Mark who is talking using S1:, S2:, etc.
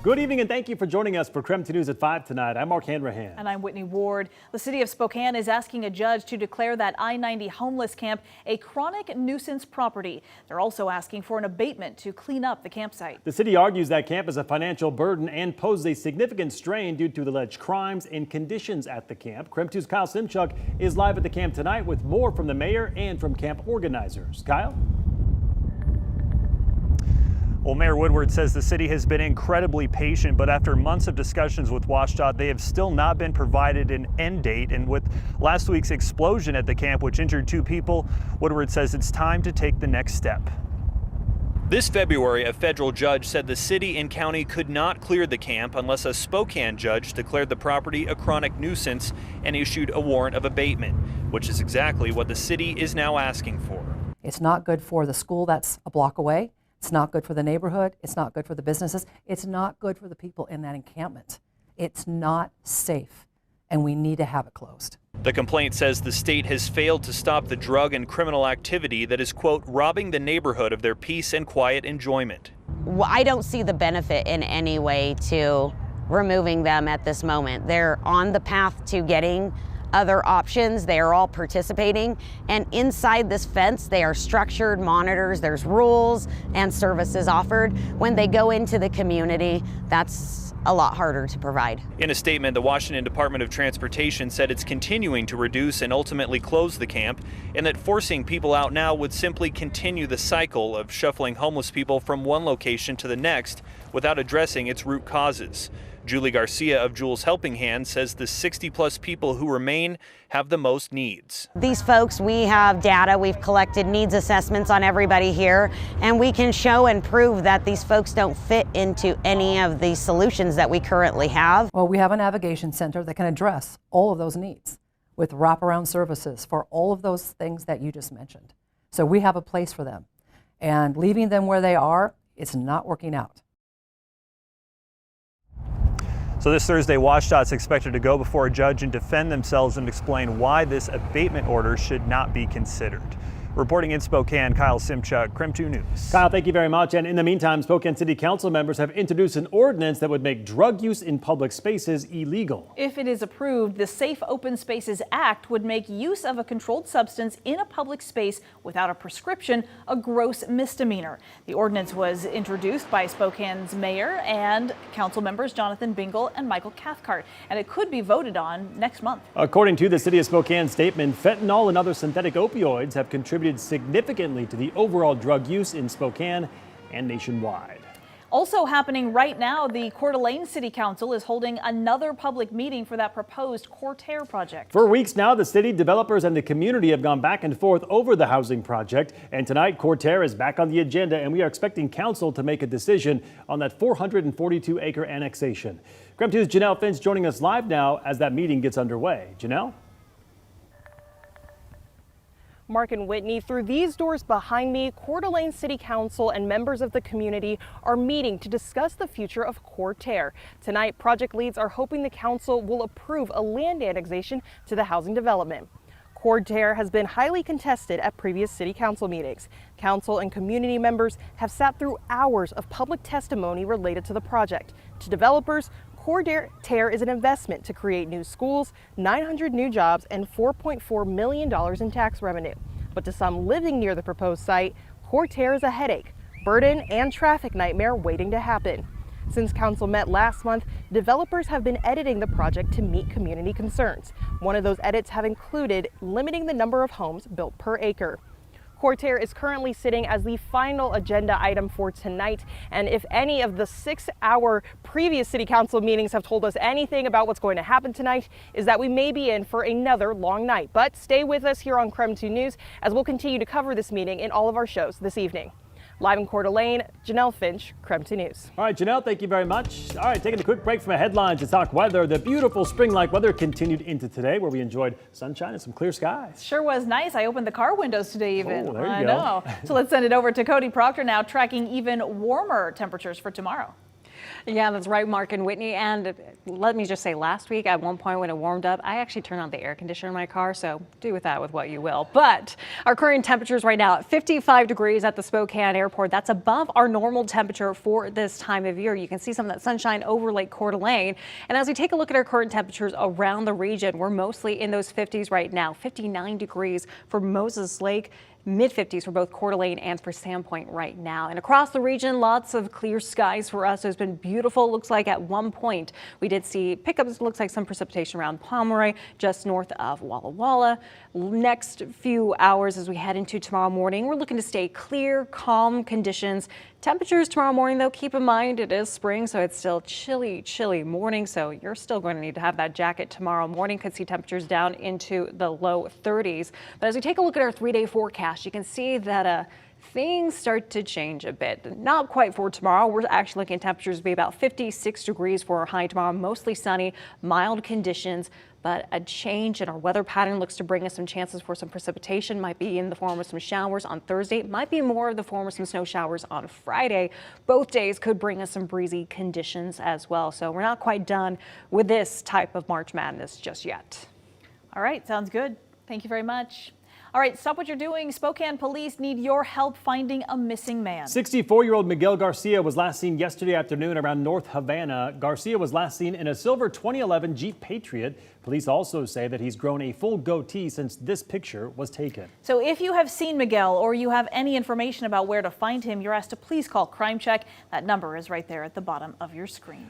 S1: Good evening and thank you for joining us for KREM 2 News at 5 tonight. I'm Mark Hanrahan.
S2: And I'm Whitney Ward. The city of Spokane is asking a judge to declare that I90 Homeless Camp a chronic nuisance property. They're also asking for an abatement to clean up the campsite.
S1: The city argues that camp is a financial burden and poses a significant strain due to the alleged crimes and conditions at the camp. KREM 2's Kyle Simchuk is live at the camp tonight with more from the mayor and from camp organizers. Kyle?
S3: Well, Mayor Woodward says the city has been incredibly patient, but after months of discussions with WSDOT, they have still not been provided an end date. And with last week's explosion at the camp, which injured 2 people, Woodward says it's time to take the next step. This February, a federal judge said the city and county could not clear the camp unless a Spokane judge declared the property a chronic nuisance and issued a warrant of abatement, which is exactly what the city is now asking for.
S4: It's not good for the school that's a block away. It's not good for the neighborhood. It's not good for the businesses. It's not good for the people in that encampment. It's not safe, and we need to have it closed.
S3: The complaint says the state has failed to stop the drug and criminal activity that is, quote, robbing the neighborhood of their peace and quiet enjoyment.
S5: Well, I don't see the benefit in any way to removing them at this moment. They're on the path to getting other options. They are all participating, and inside this fence they are structured monitors. There's rules and services offered. When they go into the community, that's a lot harder to provide.
S3: In a statement, the Washington Department of Transportation said it's continuing to reduce and ultimately close the camp, and that forcing people out now would simply continue the cycle of shuffling homeless people from one location to the next without addressing its root causes. Julie Garcia of Jules Helping Hand says the 60+ people who remain have the most needs.
S5: These folks, we have data, we've collected needs assessments on everybody here, and we can show and prove that these folks don't fit into any of the solutions that we currently have.
S4: Well, we have a navigation center that can address all of those needs with wraparound services for all of those things that you just mentioned. So we have a place for them, and leaving them where they are, it's not working out.
S3: So this Thursday, WSDOT's expected to go before a judge and defend themselves and explain why this abatement order should not be considered. Reporting in Spokane, Kyle Simchuk, KREM 2 News.
S1: Kyle, thank you very much. And in the meantime, Spokane City Council members have introduced an ordinance that would make drug use in public spaces illegal.
S2: If it is approved, the Safe Open Spaces Act would make use of a controlled substance in a public space without a prescription a gross misdemeanor. The ordinance was introduced by Spokane's mayor and council members Jonathan Bingle and Michael Cathcart, and it could be voted on next month.
S1: According to the City of Spokane statement, fentanyl and other synthetic opioids have contributed significantly to the overall drug use in Spokane and nationwide.
S2: Also happening right now, the Coeur d'Alene City Council is holding another public meeting for that proposed Coeur project.
S1: For weeks now, the city, developers, and the community have gone back and forth over the housing project. And tonight, Coeur is back on the agenda, and we are expecting council to make a decision on that 442-acre annexation. KREM 2's Janelle Finch joining us live now as that meeting gets underway. Janelle?
S6: Mark and Whitney, through these doors behind me, Coeur d'Alene City Council and members of the community are meeting to discuss the future of Coeur. Tonight, project leads are hoping the council will approve a land annexation to the housing development. Coeur has been highly contested at previous city council meetings. Council and community members have sat through hours of public testimony related to the project. To developers, Coeur is an investment to create new schools, 900 new jobs, and $4.4 million in tax revenue. But to some living near the proposed site, Coeur is a headache, burden, and traffic nightmare waiting to happen. Since council met last month, developers have been editing the project to meet community concerns. One of those edits have included limiting the number of homes built per acre. Coeur is currently sitting as the final agenda item for tonight, and if any of the 6-hour previous city council meetings have told us anything about what's going to happen tonight, is that we may be in for another long night. But stay with us here on KREM 2 News as we'll continue to cover this meeting in all of our shows this evening. Live in Coeur d'Alene, Janelle Finch, KREM 2 News.
S1: All right, Janelle, thank you very much. All right, taking a quick break from the headlines to talk weather. The beautiful spring-like weather continued into today, where we enjoyed sunshine and some clear skies.
S2: Sure was nice. I opened the car windows today even.
S1: Oh, there you
S2: I
S1: go.
S2: know. So let's send it over to Cody Proctor now, tracking even warmer temperatures for tomorrow.
S7: Yeah, that's right, Mark and Whitney. And let me just say, last week at one point when it warmed up, I actually turned on the air conditioner in my car, so do with that with what you will. But our current temperatures right now at 55 degrees at the Spokane airport. That's above our normal temperature for this time of year. You can see some of that sunshine over Lake Coeur d'Alene. And as we take a look at our current temperatures around the region, we're mostly in those 50s right now. 59 degrees for Moses Lake. Mid-50s for both Coeur d'Alene and for Sandpoint right now. And across the region, lots of clear skies for us. It's been beautiful. Looks like at one point we did see pickups. Looks like some precipitation around Pomeroy, just north of Walla Walla. Next few hours as we head into tomorrow morning, we're looking to stay clear, calm conditions. Temperatures tomorrow morning, though, keep in mind it is spring, so it's still chilly morning. So you're still going to need to have that jacket tomorrow morning. Could see temperatures down into the low 30s. But as we take a look at our 3-day forecast, you can see that things start to change a bit. Not quite for tomorrow. We're actually looking at temperatures to be about 56 degrees for our high tomorrow. Mostly sunny, mild conditions. But a change in our weather pattern looks to bring us some chances for some precipitation. Might be in the form of some showers on Thursday. Might be more of the form of some snow showers on Friday. Both days could bring us some breezy conditions as well. So we're not quite done with this type of March Madness just yet.
S2: All right, sounds good. Thank you very much. All right, stop what you're doing. Spokane police need your help finding a missing man.
S1: 64-year-old Miguel Garcia was last seen yesterday afternoon around North Havana. Garcia was last seen in a silver 2011 Jeep Patriot. Police also say that he's grown a full goatee since this picture was taken.
S2: So if you have seen Miguel or you have any information about where to find him, you're asked to please call Crime Check. That number is right there at the bottom of your screen.